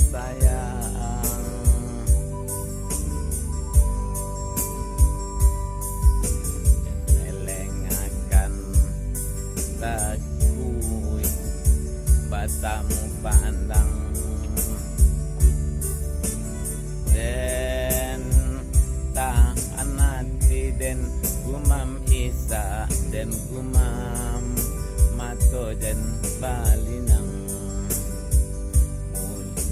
sayang. Elengakan takui batamu pandang, den tahan hati den gumam isa den gumam mato den balinang.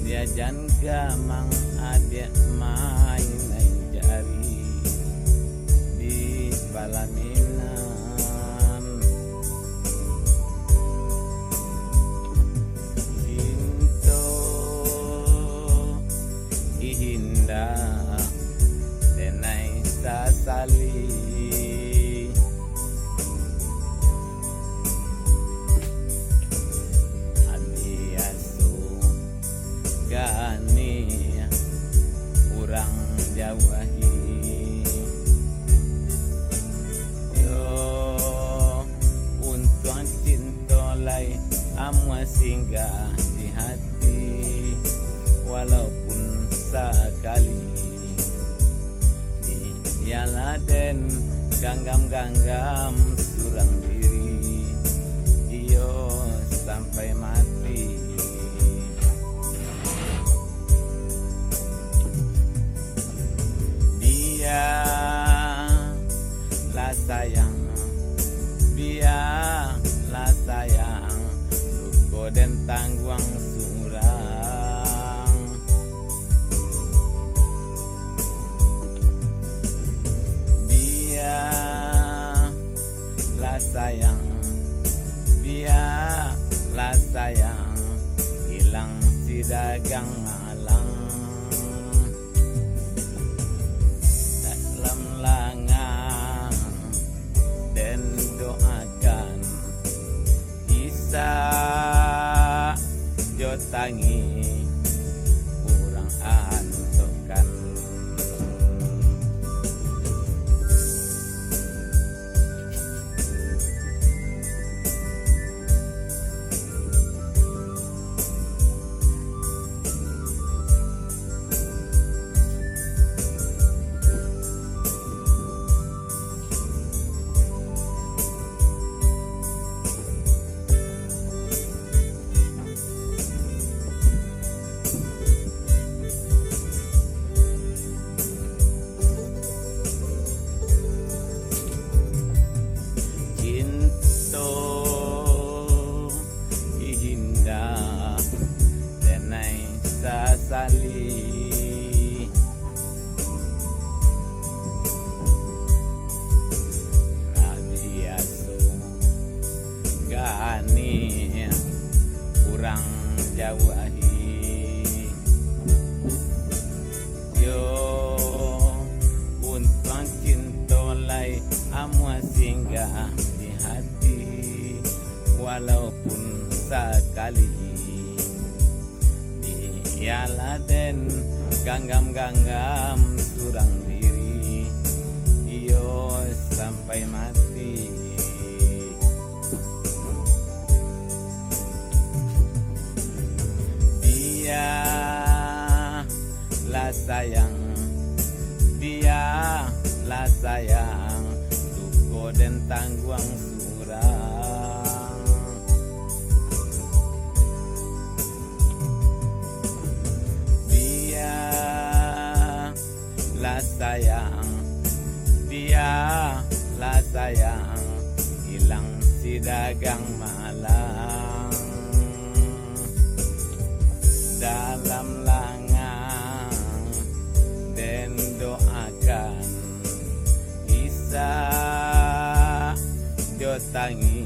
Mulia jan gamang adik main jari di palaminan. Cinto ihinda denai sasali, urang jawahi yo untuk cintolai amwa singgah di hati walaupun sekali. Dialah den ganggam-ganggam surang diri iyo sampai mati. Biarlah sayang, biarlah sayang, luko dan tangguang surang. Biarlah sayang, biarlah sayang, hilang si dagang alang. Langang dan doakan isa jotangi kurang antokan. Sali Rabiasu gani kurang jawahi yo untuk cintolai amwa singgah di hati walaupun sekali. Dialah den ganggam-ganggam surang diri iyo sampai mati. Biarlah sayang, biarlah sayang, luko den tangguang surang. Sayang, biarlah sayang, hilang si dagang malang. Dalam langang dan doakan isa jotangi